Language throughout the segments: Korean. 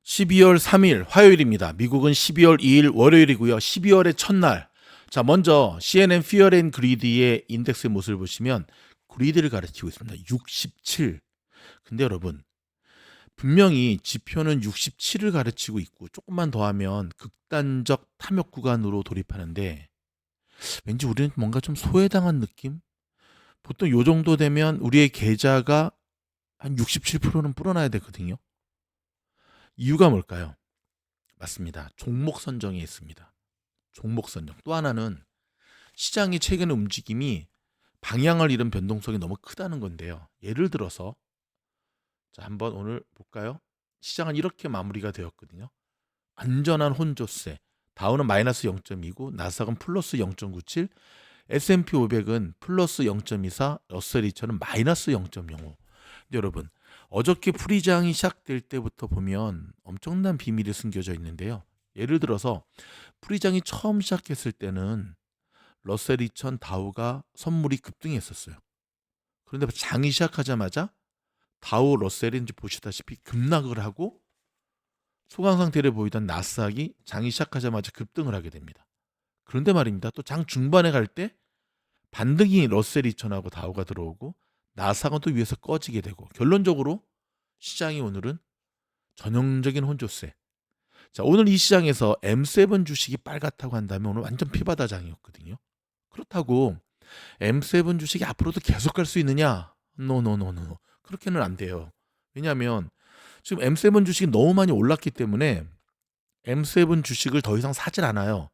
12월 3일 화요일입니다. 미국은 12월 2일 월요일이고요. 12월의 첫날. 자, 먼저 CNN Fear and Greed의 인덱스의 모습을 보시면 greed를 가리키고 있습니다. 67. 근데 여러분, 분명히 지표는 67을 가르치고 있고 조금만 더 하면 극단적 탐욕 구간으로 돌입하는데 왠지 우리는 뭔가 좀 소외당한 느낌? 보통 요 정도 되면 우리의 계좌가 한 67%는 불어나야 되거든요. 이유가 뭘까요? 맞습니다. 종목 선정에 있습니다. 종목 선정. 또 하나는 시장의 최근의 움직임이 방향을 잃은 변동성이 너무 크다는 건데요. 예를 들어서 자, 한번 오늘 볼까요? 시장은 이렇게 마무리가 되었거든요. 안전한 혼조세. 다우는 마이너스 0.29, 나스닥은 플러스 0.97, S&P 500은 플러스 0.24, 러셀 2000은 마이너스 0.05. 근데 여러분, 어저께 풀이장이 시작될 때부터 보면 엄청난 비밀이 숨겨져 있는데요. 예를 들어서 풀이장이 처음 시작했을 때는 러셀 2000 다우가 선물이 급등했었어요. 그런데 장이 시작하자마자 다우 러셀이 이제 보시다시피 급락을 하고 소강 상태를 보이던 나스닥이 장이 시작하자마자 급등을 하게 됩니다. 그런데 말입니다. 또 장 중반에 갈 때 반등이 러셀 2000하고 다우가 들어오고 나스닥은 또 위에서 꺼지게 되고 결론적으로 시장이 오늘은 전형적인 혼조세. 자, 오늘 이 시장에서 M7 주식이 빨갛다고 한다면 오늘 완전 피바다장이었거든요. 그렇다고 M7 주식이 앞으로도 계속 갈 수 있느냐? 노노노노. 그렇게는 안 돼요. 왜냐하면 지금 M7 주식이 너무 많이 올랐기 때문에 M7 주식을 더 이상 사질 않아요.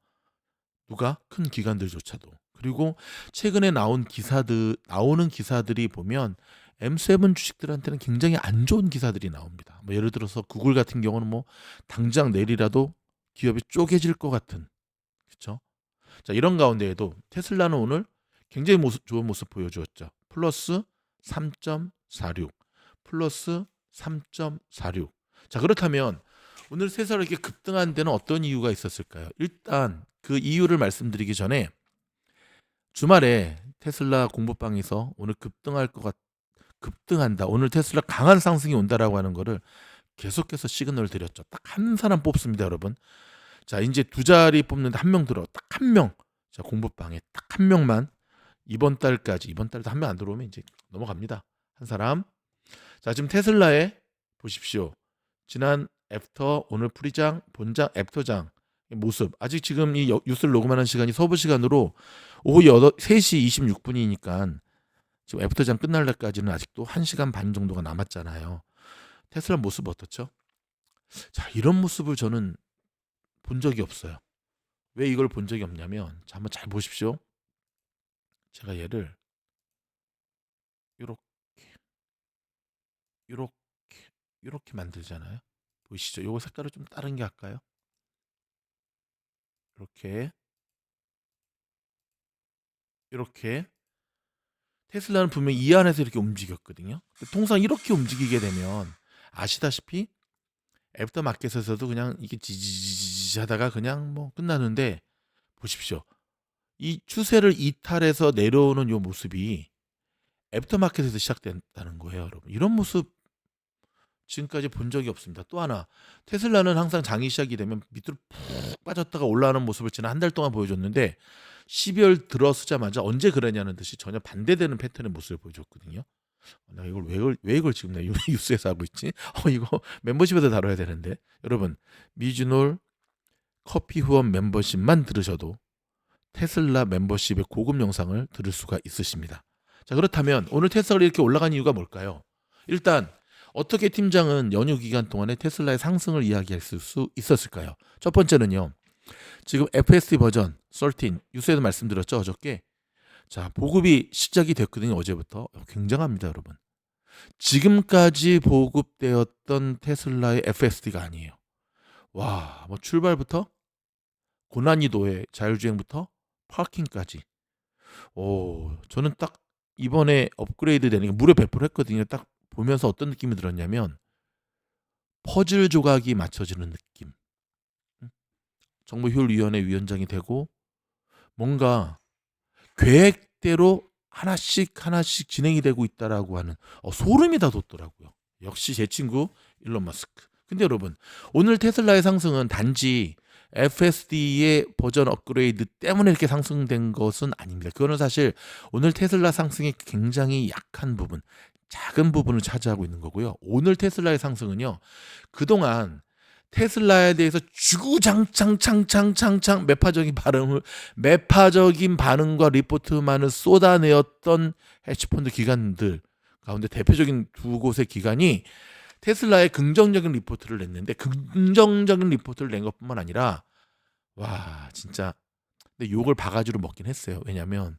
누가? 큰 기관들조차도. 그리고 최근에 나오는 기사들이 보면 M7 주식들한테는 굉장히 안 좋은 기사들이 나옵니다. 뭐 예를 들어서 구글 같은 경우는 뭐 당장 내일이라도 기업이 쪼개질 것 같은, 그렇죠? 자, 이런 가운데에도 테슬라는 오늘 굉장히 좋은 모습 보여주었죠. 플러스 3.46, 플러스 3.46. 자, 그렇다면 오늘 세사를 이렇게 급등한 데는 어떤 이유가 있었을까요? 일단 그 이유를 말씀드리기 전에 주말에 테슬라 공부방에서 오늘 급등한다. 오늘 테슬라 강한 상승이 온다라고 하는 거를 계속해서 시그널을 드렸죠. 딱 한 사람 뽑습니다, 여러분. 자, 이제 두 자리 뽑는데 한 명 들어. 딱 한 명. 자, 공부방에 딱 한 명만 이번 달도 한 명 안 들어오면 이제 넘어갑니다. 한 사람. 자, 지금 테슬라에 보십시오. 지난 애프터 오늘 프리장, 본장, 애프터장 모습. 아직 지금 이 뉴스를 녹음하는 시간이 서부 시간으로 오후 3시 26분이니까 지금 애프터장 끝날 때까지는 아직도 1시간 반 정도가 남았잖아요. 테슬라 모습 어떻죠? 자, 이런 모습을 저는 본 적이 없어요. 왜 이걸 본 적이 없냐면, 자, 한번 잘 보십시오. 제가 얘를 이렇게, 이렇게, 이렇게 만들잖아요. 보이시죠? 요거 색깔을 좀 다른 게 할까요? 이렇게, 이렇게. 테슬라는 분명히 이 안에서 이렇게 움직였거든요. 통상 이렇게 움직이게 되면 아시다시피 애프터 마켓에서도 그냥 이게 지지지지 하다가 그냥 뭐 끝나는데 보십시오. 이 추세를 이탈해서 내려오는 요 모습이 애프터 마켓에서 시작된다는 거예요, 여러분. 이런 모습 지금까지 본 적이 없습니다. 또 하나, 테슬라는 항상 장이 시작이 되면 밑으로 푹 빠졌다가 올라오는 모습을 지난 한 달 동안 보여줬는데 12월 들어서자마자 언제 그러냐는 듯이 전혀 반대되는 패턴의 모습을 보여줬거든요. 나 이걸 왜 이걸 지금 내 뉴스에서 하고 있지? 이거 멤버십에서 다뤄야 되는데. 여러분, 미주놀 커피 후원 멤버십만 들으셔도 테슬라 멤버십의 고급 영상을 들을 수가 있으십니다. 자, 그렇다면 오늘 테슬라가 이렇게 올라간 이유가 뭘까요? 일단 어떻게 팀장은 연휴 기간 동안에 테슬라의 상승을 이야기할 수 있었을까요? 첫 번째는요. 지금 FSD 버전 13 뉴스에도 말씀드렸죠, 어저께. 자, 보급이 시작이 됐거든요, 어제부터. 굉장합니다, 여러분. 지금까지 보급되었던 테슬라의 FSD가 아니에요. 와, 뭐 출발부터 고난이도의 자율주행부터 파킹까지. 저는 딱 이번에 업그레이드 되는 게 무료 배포를 했거든요. 딱 보면서 어떤 느낌이 들었냐면 퍼즐 조각이 맞춰지는 느낌. 정보효율위원회 위원장이 되고 뭔가 계획대로 하나씩 진행이 되고 있다라고 하는 소름이 다 돋더라고요. 역시 제 친구 일론 머스크. 근데 여러분, 오늘 테슬라의 상승은 단지 FSD의 버전 업그레이드 때문에 이렇게 상승된 것은 아닙니다. 그거는 사실 오늘 테슬라 상승이 굉장히 약한 부분, 작은 부분을 차지하고 있는 거고요. 오늘 테슬라의 상승은요, 그동안 테슬라에 대해서 주구장창 매파적인 반응과 리포트만을 쏟아내었던 헤지펀드 기관들 가운데 대표적인 두 곳의 기관이 테슬라의 긍정적인 리포트를 냈는데, 긍정적인 리포트를 낸 것뿐만 아니라 와 진짜 근데 욕을 바가지로 먹긴 했어요. 왜냐하면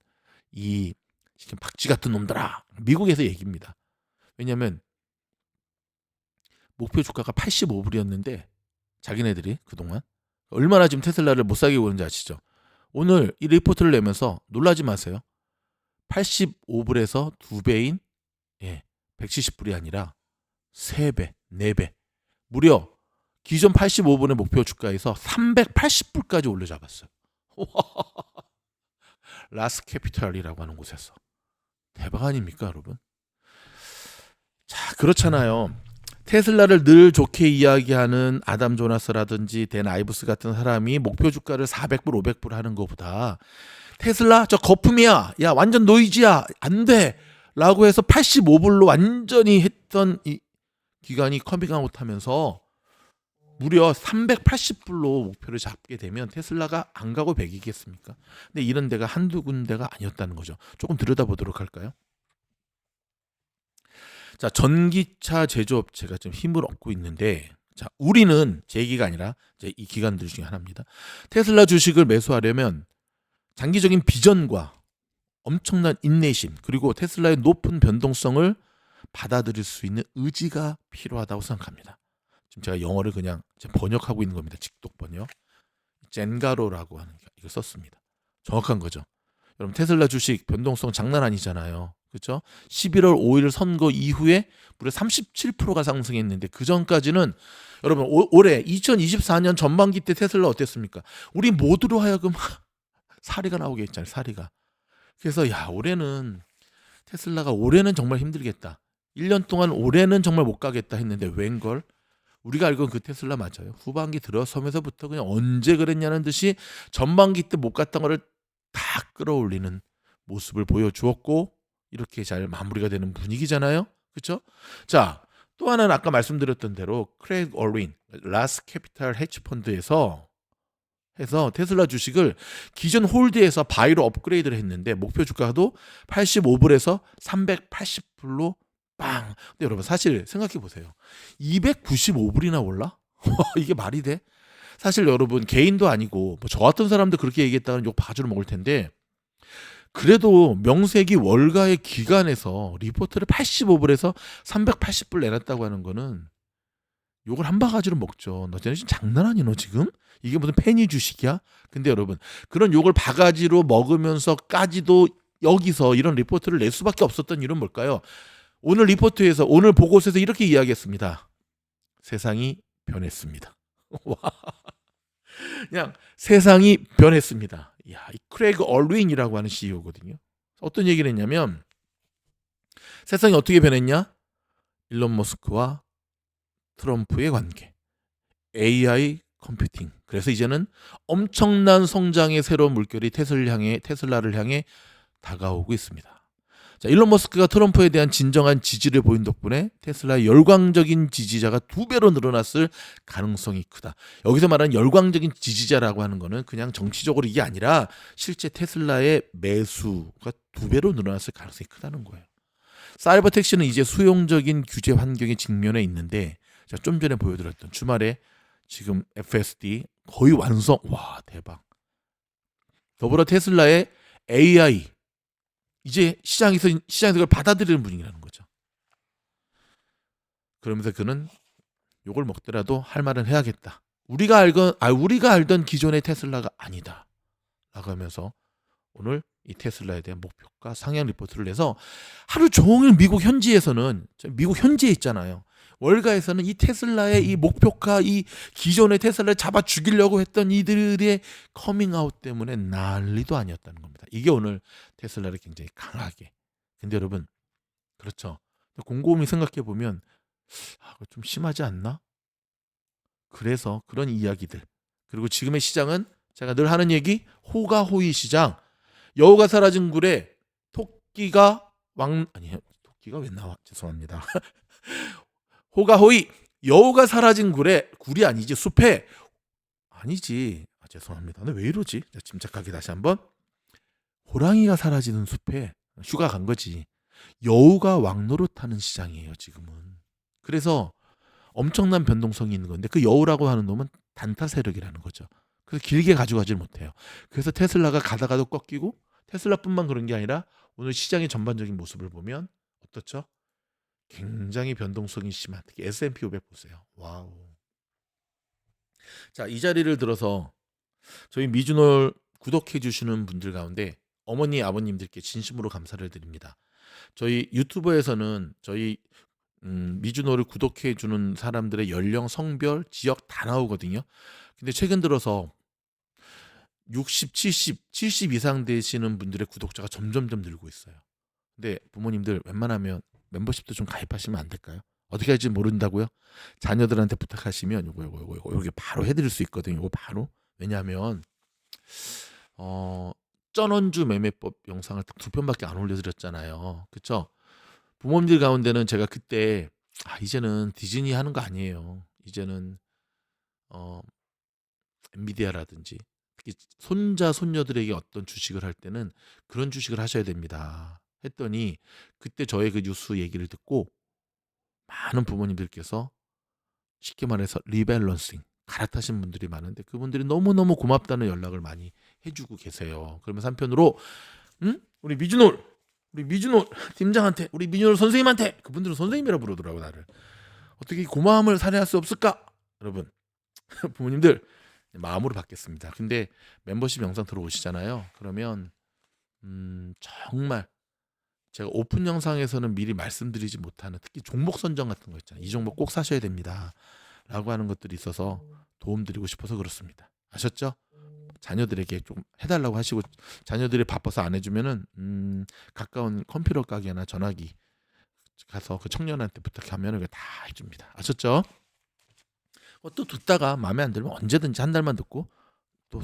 이 지금 박쥐 같은 놈들아, 미국에서 얘기입니다. 왜냐하면 목표 주가가 85불이었는데 자기네들이 그동안 얼마나 지금 테슬라를 못 사게 오는지 아시죠? 오늘 이 리포트를 내면서 놀라지 마세요. 85불에서 2배인 170불이 아니라 3배, 4배. 무려 기존 85불의 목표 주가에서 380불까지 올려잡았어요. 라스캐피탈이라고 하는 곳에서. 대박 아닙니까, 여러분? 자, 그렇잖아요. 테슬라를 늘 좋게 이야기하는 아담 조나스라든지 댄 아이브스 같은 사람이 목표 주가를 400불, 500불 하는 것보다 테슬라 저 거품이야, 야 완전 노이즈야, 안 돼 라고 해서 85불로 완전히 했던 이 기관이 커밍아웃 하면서 무려 380불로 목표를 잡게 되면 테슬라가 안 가고 100이겠습니까? 근데 이런 데가 한두 군데가 아니었다는 거죠. 조금 들여다보도록 할까요? 자, 전기차 제조업체가 좀 힘을 얻고 있는데, 자, 우리는 제 얘기가 아니라 이제 이 기관들 중에 하나입니다. 테슬라 주식을 매수하려면 장기적인 비전과 엄청난 인내심, 그리고 테슬라의 높은 변동성을 받아들일 수 있는 의지가 필요하다고 생각합니다. 지금 제가 영어를 그냥 번역하고 있는 겁니다. 직독 번역. 젠가로라고 하는 이걸 썼습니다. 정확한 거죠. 여러분, 테슬라 주식 변동성 장난 아니잖아요. 그렇죠? 11월 5일 선거 이후에 무려 37%가 상승했는데, 그 전까지는 여러분 올해 2024년 전반기 때 테슬라 어땠습니까? 우리 모두로 하여금 사리가 나오게 했잖아요. 사리가. 그래서 야, 올해는 테슬라가 올해는 정말 힘들겠다. 1년 동안 올해는 정말 못 가겠다 했는데 웬걸? 우리가 알고 그 테슬라 맞아요. 후반기 들어서면서부터 그냥 언제 그랬냐는 듯이 전반기 때 못 갔던 거를 다 끌어올리는 모습을 보여주었고, 이렇게 잘 마무리가 되는 분위기잖아요. 그렇죠? 자, 또 하나는 아까 말씀드렸던 대로 크레이그 얼윈, 라스캐피탈 헤지펀드에서 해서 테슬라 주식을 기존 홀드에서 바이로 업그레이드를 했는데, 목표 주가도 85불에서 380불로 빵. 근데 여러분 사실 생각해 보세요. 295불이나 올라? 이게 말이 돼? 사실 여러분 개인도 아니고 뭐 저 같은 사람도 그렇게 얘기했다는 욕 바주로 먹을 텐데, 그래도 명색이 월가의 기관에서 리포트를 85불에서 380불 내놨다고 하는 거는 욕을 한 바가지로 먹죠. 너 쟤네 지금 장난 아니 너 지금? 이게 무슨 페니 주식이야? 근데 여러분 그런 욕을 바가지로 먹으면서까지도 여기서 이런 리포트를 낼 수밖에 없었던 이유는 뭘까요? 오늘 리포트에서, 오늘 보고서에서 이렇게 이야기했습니다. 세상이 변했습니다. 와, 그냥 세상이 변했습니다. 야, 이 크레이그 얼윈이라고 하는 CEO거든요. 어떤 얘기를 했냐면, 세상이 어떻게 변했냐? 일론 머스크와 트럼프의 관계, AI 컴퓨팅. 그래서 이제는 엄청난 성장의 새로운 물결이 테슬라를 향해 다가오고 있습니다. 자, 일론 머스크가 트럼프에 대한 진정한 지지를 보인 덕분에 테슬라의 열광적인 지지자가 2배로 늘어났을 가능성이 크다. 여기서 말하는 열광적인 지지자라고 하는 거는 그냥 정치적으로 이게 아니라 실제 테슬라의 매수가 2배로 늘어났을 가능성이 크다는 거예요. 사이버 택시는 이제 수용적인 규제 환경에 직면해 있는데, 제가 좀 전에 보여드렸던 주말에 지금 FSD 거의 완성. 와, 대박. 더불어 테슬라의 AI 이제 시장에서 그걸 받아들이는 분위기라는 거죠. 그러면서 그는 욕을 먹더라도 할 말은 해야겠다. 우리가 알던 기존의 테슬라가 아니다 라고 하면서 오늘 이 테슬라에 대한 목표가 상향 리포트를 내서 하루 종일 미국 현지에 있잖아요. 월가에서는 이 테슬라의 이 목표가, 이 기존의 테슬라를 잡아 죽이려고 했던 이들의 커밍아웃 때문에 난리도 아니었다는 겁니다. 이게 오늘 테슬라를 굉장히 강하게. 근데 여러분, 그렇죠. 곰곰이 생각해 보면 좀 심하지 않나? 그래서 그런 이야기들. 그리고 지금의 시장은 제가 늘 하는 얘기, 호가호위 시장. 여우가 사라진 굴에 토끼가 토끼가 왜 나와? 죄송합니다. 호가호위. 여우가 사라진 굴에, 굴이 아니지, 숲에, 아니지, 죄송합니다. 근데 왜 이러지? 자, 침착하게 다시 한번. 호랑이가 사라지는 숲에 휴가 간 거지. 여우가 왕노릇하는 시장이에요 지금은. 그래서 엄청난 변동성이 있는 건데, 그 여우라고 하는 놈은 단타 세력이라는 거죠. 그래서 길게 가져가질 못해요. 그래서 테슬라가 가다가도 꺾이고, 테슬라뿐만 그런 게 아니라 오늘 시장의 전반적인 모습을 보면 어떻죠? 굉장히 변동성이 심한, 특히 S&P 500 보세요. 와우. 자, 이 자리를 들어서 저희 미주놀 구독해 주시는 분들 가운데 어머니 아버님들께 진심으로 감사를 드립니다. 저희 유튜브에서는 저희 미주노를 구독해 주는 사람들의 연령, 성별, 지역 다 나오거든요. 근데 최근 들어서 60, 70 이상 되시는 분들의 구독자가 점점점 늘고 있어요. 근데 부모님들 웬만하면 멤버십도 좀 가입하시면 안 될까요? 어떻게 할지 모른다고요? 자녀들한테 부탁하시면 요거 바로 해드릴 수 있거든요. 요거 바로. 왜냐하면 쩐원주 매매법 영상을 딱 2편밖에 안 올려드렸잖아요. 그쵸? 부모님들 가운데는 제가 그때 이제는 디즈니 하는 거 아니에요. 이제는 엔비디아라든지 특히 손자 손녀들에게 어떤 주식을 할 때는 그런 주식을 하셔야 됩니다. 했더니 그때 저의 그 뉴스 얘기를 듣고 많은 부모님들께서 쉽게 말해서 리밸런싱 갈아타신 분들이 많은데, 그분들이 너무너무 고맙다는 연락을 많이 해주고 계세요. 그러면서 한편으로 우리 미주놀 팀장한테, 우리 미주놀 선생님한테, 그분들은 선생님이라 부르더라고 나를. 어떻게 고마움을 살해할 수 없을까? 여러분 부모님들 마음으로 받겠습니다. 근데 멤버십 영상 들어오시잖아요. 그러면 정말 제가 오픈 영상에서는 미리 말씀드리지 못하는, 특히 종목 선정 같은 거 있잖아요. 이 종목 꼭 사셔야 됩니다 라고 하는 것들이 있어서 도움드리고 싶어서 그렇습니다. 아셨죠? 자녀들에게 좀 해달라고 하시고, 자녀들이 바빠서 안 해주면은 가까운 컴퓨터 가게나 전화기 가서 그 청년한테 부탁하면 다 해줍니다. 아셨죠? 또 듣다가 마음에 안 들면 언제든지 한 달만 듣고 또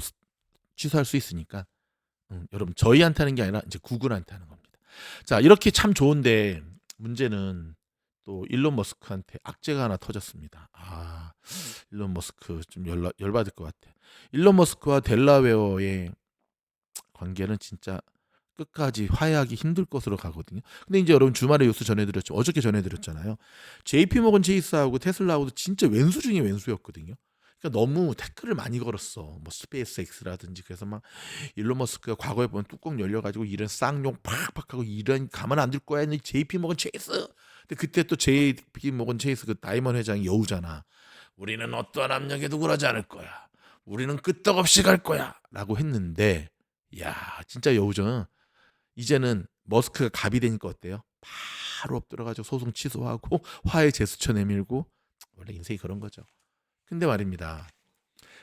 취소할 수 있으니까 여러분 저희한테 하는 게 아니라 이제 구글한테 하는 겁니다. 자, 이렇게 참 좋은데 문제는 또 일론 머스크한테 악재가 하나 터졌습니다. 일론 머스크 좀 열받을 것 같아. 일론 머스크와 델라웨어의 관계는 진짜 끝까지 화해하기 힘들 것으로 가거든요. 근데 이제 여러분 주말에 뉴스 전해드렸죠. 어저께 전해드렸잖아요. JP모건 체이스하고 테슬라하고도 진짜 웬수 중에 웬수였거든요. 그러니까 너무 태클을 많이 걸었어. 뭐 스페이스X라든지. 그래서 막 일론 머스크가 과거에 보면 뚜껑 열려가지고 이런 쌍욕 팍팍 하고, 이런 가만 안 둘 거야 JP모건 체이스. 근데 그때 또 JP모건 체이스 그 다이먼 회장이 여우잖아. 우리는 어떠한 압력에도 굴하지 않을 거야. 우리는 끄떡없이 갈 거야 라고 했는데, 야 진짜 여우죠. 이제는 머스크가 갑이 되니까 어때요? 바로 엎드려가지고 소송 취소하고 화해 제스처 내밀고. 원래 인생이 그런 거죠. 근데 말입니다,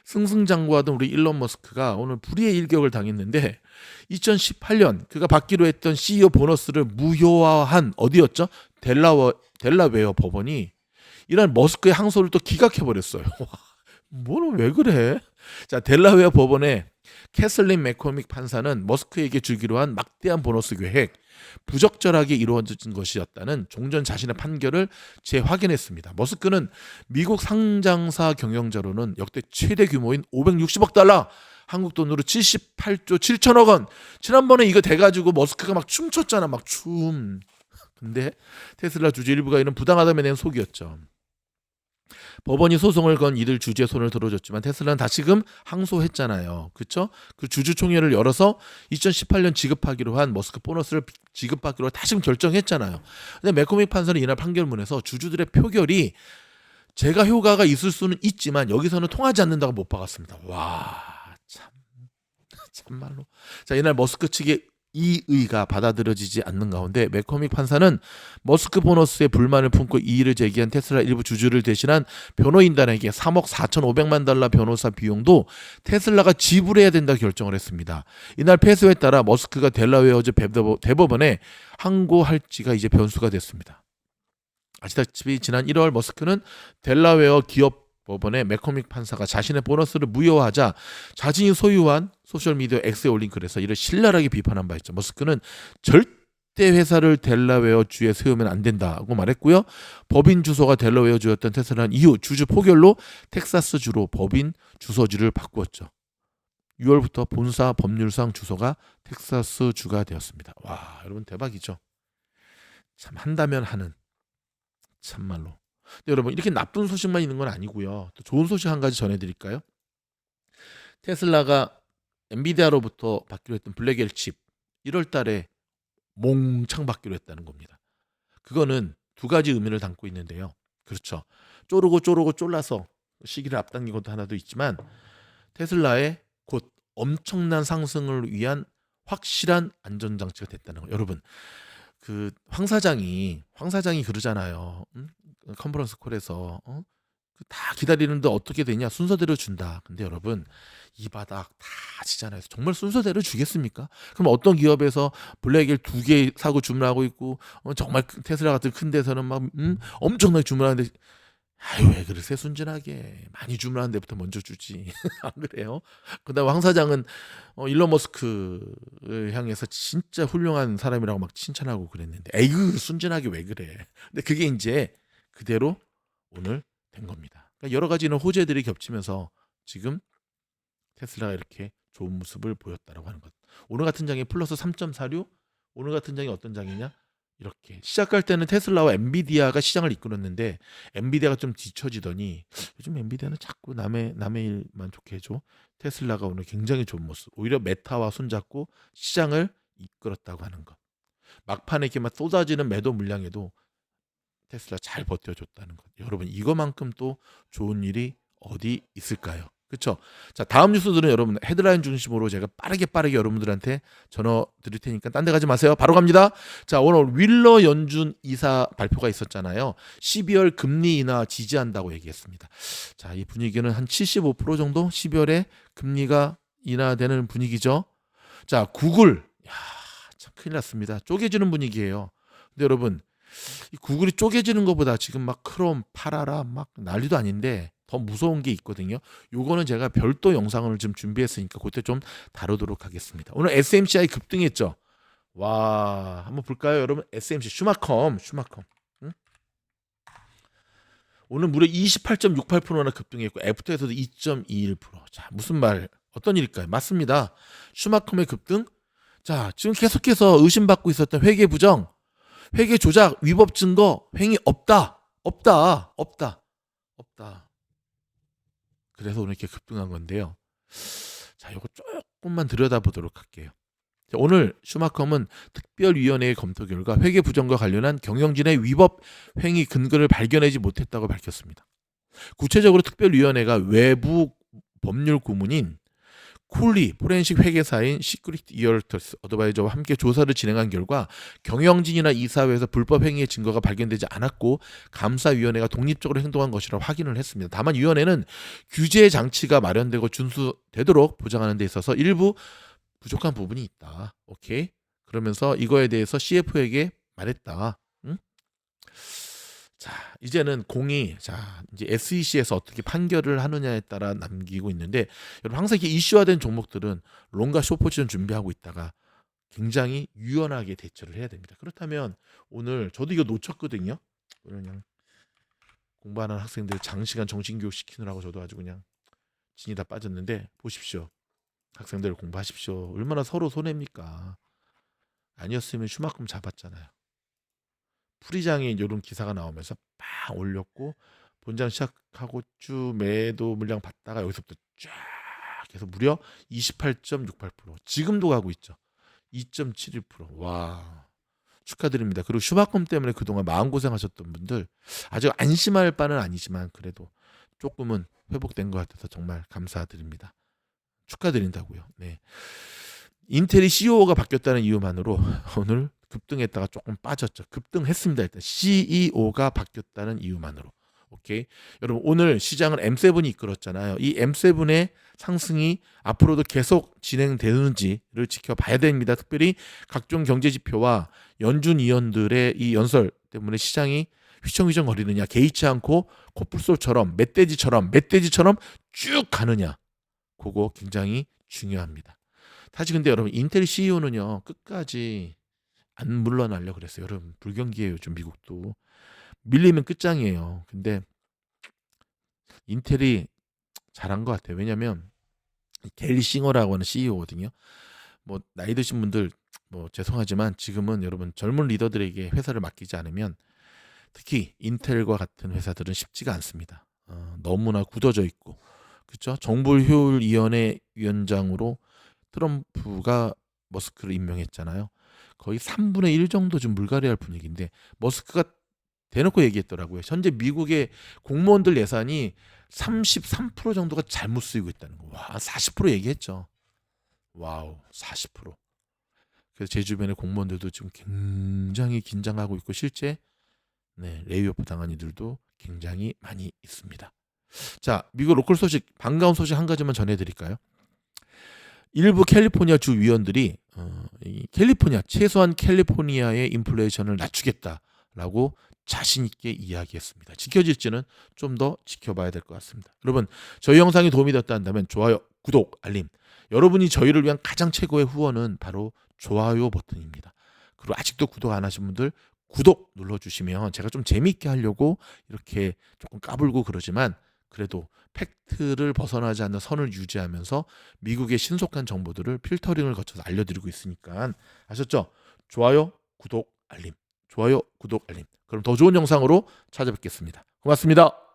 승승장구하던 우리 일론 머스크가 오늘 불의의 일격을 당했는데, 2018년 그가 받기로 했던 CEO 보너스를 무효화한 어디였죠? 델라웨어 법원이 이런 머스크의 항소를 또 기각해버렸어요. 뭐는 왜 그래? 자, 델라웨어 법원의 캐슬린 맥코믹 판사는 머스크에게 주기로 한 막대한 보너스 계획 부적절하게 이루어진 것이었다는 종전 자신의 판결을 재확인했습니다. 머스크는 미국 상장사 경영자로는 역대 최대 규모인 560억 달러, 한국 돈으로 78조 7천억 원. 지난번에 이거 돼가지고 머스크가 막 춤췄잖아, 막 춤. 근데 테슬라 주주 일부가 이런 부당하다며 낸 속이었죠. 법원이 소송을 건 이들 주주의 손을 들어줬지만 테슬라는 다시금 항소했잖아요. 그렇죠? 그 주주총회를 열어서 2018년 지급하기로 한 머스크 보너스를 지급하기로 다시금 결정했잖아요. 근데 맥코믹 판사는 이날 판결문에서 주주들의 표결이 제가 효과가 있을 수는 있지만 여기서는 통하지 않는다고 못 박았습니다. 와, 참말로. 자, 이날 머스크 측의 이의가 받아들여지지 않는 가운데 맥코믹 판사는 머스크 보너스에 불만을 품고 이의를 제기한 테슬라 일부 주주를 대신한 변호인단에게 3억 4,500만 달러 변호사 비용도 테슬라가 지불해야 된다 결정을 했습니다. 이날 패소에 따라 머스크가 델라웨어주 대법원에 항고할지가 이제 변수가 됐습니다. 아시다시피 지난 1월 머스크는 델라웨어 기업 법원의 맥코믹 판사가 자신의 보너스를 무효화하자 자신이 소유한 소셜미디어 X에 올린 글에서 이를 신랄하게 비판한 바 있죠. 머스크는 절대 회사를 델라웨어 주에 세우면 안 된다고 말했고요. 법인 주소가 델라웨어 주였던 테슬라는 이후 주주 포결로 텍사스 주로 법인 주소지를 바꾸었죠. 6월부터 본사 법률상 주소가 텍사스 주가 되었습니다. 와, 여러분 대박이죠. 참 한다면 하는, 참말로. 근데 여러분 이렇게 나쁜 소식만 있는 건 아니고요. 또 좋은 소식 한 가지 전해드릴까요? 테슬라가 엔비디아로부터 받기로 했던 블랙엘 칩 1월 달에 몽창 받기로 했다는 겁니다. 그거는 두 가지 의미를 담고 있는데요. 그렇죠. 쪼르고 쫄라서 시기를 앞당긴 것도 하나도 있지만 테슬라의 곧 엄청난 상승을 위한 확실한 안전장치가 됐다는 거. 여러분 그 황 사장이 그러잖아요. 컨퍼런스 콜에서 다 기다리는데 어떻게 되냐, 순서대로 준다. 근데 여러분 이 바닥 다 아시잖아요. 정말 순서대로 주겠습니까? 그럼 어떤 기업에서 블랙엘 2개 사고 주문하고 있고 정말 테슬라 같은 큰 데서는 막 엄청나게 주문하는데 아유 왜 그러세요? 순진하게 많이 주문하는 데부터 먼저 주지. 안 그래요? 그다음에 황 사장은 일론 머스크를 향해서 진짜 훌륭한 사람이라고 막 칭찬하고 그랬는데 에이그 순진하게 왜 그래? 근데 그게 이제 그대로 오늘 된 겁니다. 그러니까 여러 가지 이런 호재들이 겹치면서 지금 테슬라가 이렇게 좋은 모습을 보였다라고 하는 것. 오늘 같은 장이 플러스 3.46. 오늘 같은 장이 어떤 장이냐? 이렇게 시작할 때는 테슬라와 엔비디아가 시장을 이끌었는데 엔비디아가 좀 뒤처지더니 요즘 엔비디아는 자꾸 남의 일만 좋게 해줘. 테슬라가 오늘 굉장히 좋은 모습. 오히려 메타와 손잡고 시장을 이끌었다고 하는 것. 막판에 이렇게 막 쏟아지는 매도 물량에도 테슬라 잘 버텨줬다는 것. 여러분 이거만큼 또 좋은 일이 어디 있을까요? 그렇죠? 자, 다음 뉴스들은 여러분 헤드라인 중심으로 제가 빠르게 여러분들한테 전화 드릴 테니까 딴 데 가지 마세요. 바로 갑니다. 자, 오늘 윌러 연준 이사 발표가 있었잖아요. 12월 금리 인하 지지한다고 얘기했습니다. 자, 이 분위기는 한 75% 정도 12월에 금리가 인하되는 분위기죠. 자, 구글. 야, 참 큰일 났습니다. 쪼개지는 분위기예요. 근데 여러분 이 구글이 쪼개지는 것보다 지금 막 크롬 팔아라 막 난리도 아닌데 더 무서운 게 있거든요. 요거는 제가 별도 영상을 좀 준비했으니까 그때 좀 다루도록 하겠습니다. 오늘 SMCI 급등했죠. 와, 한번 볼까요, 여러분? SMC 슈마컴. 응? 오늘 무려 28.68%나 급등했고 애프터에서도 2.21%. 자, 무슨 말, 어떤 일일까요? 맞습니다. 슈마컴의 급등. 자, 지금 계속해서 의심받고 있었던 회계 부정, 회계 조작, 위법 증거, 횡의 없다. 그래서 오늘 이렇게 급등한 건데요. 자, 이거 조금만 들여다보도록 할게요. 자, 오늘 슈마컴은 특별위원회의 검토 결과 회계 부정과 관련한 경영진의 위법 행위 근거를 발견하지 못했다고 밝혔습니다. 구체적으로 특별위원회가 외부 법률 고문인 쿨리 포렌식 회계사인 시크릿 이어터스 어드바이저와 함께 조사를 진행한 결과 경영진이나 이사회에서 불법 행위의 증거가 발견되지 않았고 감사위원회가 독립적으로 행동한 것이라 확인을 했습니다. 다만 위원회는 규제 장치가 마련되고 준수되도록 보장하는 데 있어서 일부 부족한 부분이 있다. 오케이. 그러면서 이거에 대해서 CF에게 말했다. 응? 자, 이제는 공이 이제 SEC에서 어떻게 판결을 하느냐에 따라 남기고 있는데 여러분 항상 이렇게 이슈화된 종목들은 롱과 숏 포지션 준비하고 있다가 굉장히 유연하게 대처를 해야 됩니다. 그렇다면 오늘 저도 이거 놓쳤거든요. 그냥 공부하는 학생들 장시간 정신교육 시키느라고 저도 아주 그냥 진이 다 빠졌는데 보십시오. 학생들 공부하십시오. 얼마나 서로 손해입니까? 아니었으면 슈마컴 잡았잖아요. 풀이장에 이런 기사가 나오면서 빡 올렸고 본장 시작하고 쭉 매도 물량 받다가 여기서부터 쫙 해서 무려 28.68%. 지금도 가고 있죠. 2.71%. 와, 축하드립니다. 그리고 슈마컴 때문에 그동안 마음고생하셨던 분들 아직 안심할 바는 아니지만 그래도 조금은 회복된 것 같아서 정말 감사드립니다. 축하드린다고요. 네. 인텔이 CEO가 바뀌었다는 이유만으로 오늘 급등했다가 조금 빠졌죠. 급등했습니다. 일단 CEO가 바뀌었다는 이유만으로. 오케이. 여러분 오늘 시장을 M7이 이끌었잖아요. 이 M7의 상승이 앞으로도 계속 진행되는지를 지켜봐야 됩니다. 특별히 각종 경제 지표와 연준 위원들의 이 연설 때문에 시장이 휘청휘청 거리느냐, 개의치 않고 코뿔소처럼 멧돼지처럼 쭉 가느냐, 그거 굉장히 중요합니다. 사실 근데 여러분 인텔 CEO는요 끝까지 안 물러나려 그랬어요. 여러분 불경기예요. 요즘 미국도 밀리면 끝장이에요. 근데 인텔이 잘한 것 같아요. 왜냐하면 갤리 싱어라고 하는 CEO거든요. 뭐 나이 드신 분들 뭐 죄송하지만 지금은 여러분 젊은 리더들에게 회사를 맡기지 않으면 특히 인텔과 같은 회사들은 쉽지가 않습니다. 너무나 굳어져 있고 그렇죠. 정보효율위원회 위원장으로 트럼프가 머스크를 임명했잖아요. 거의 3분의 1 정도 좀 물갈이할 분위기인데 머스크가 대놓고 얘기했더라고요. 현재 미국의 공무원들 예산이 33% 정도가 잘못 쓰이고 있다는 거. 와, 40% 얘기했죠. 와우, 40%. 그래서 제 주변의 공무원들도 지금 굉장히 긴장하고 있고 실제 레이오프 당한 이들도 굉장히 많이 있습니다. 자, 미국 로컬 소식, 반가운 소식 한 가지만 전해드릴까요? 일부 캘리포니아 주 위원들이 최소한 캘리포니아의 인플레이션을 낮추겠다라고 자신 있게 이야기했습니다. 지켜질지는 좀 더 지켜봐야 될 것 같습니다. 여러분, 저희 영상이 도움이 됐다 한다면 좋아요, 구독, 알림. 여러분이 저희를 위한 가장 최고의 후원은 바로 좋아요 버튼입니다. 그리고 아직도 구독 안 하신 분들 구독 눌러주시면 제가 좀 재미있게 하려고 이렇게 조금 까불고 그러지만 그래도 팩트를 벗어나지 않는 선을 유지하면서 미국의 신속한 정보들을 필터링을 거쳐서 알려드리고 있으니까 아셨죠? 좋아요, 구독, 알림. 좋아요, 구독, 알림. 그럼 더 좋은 영상으로 찾아뵙겠습니다. 고맙습니다.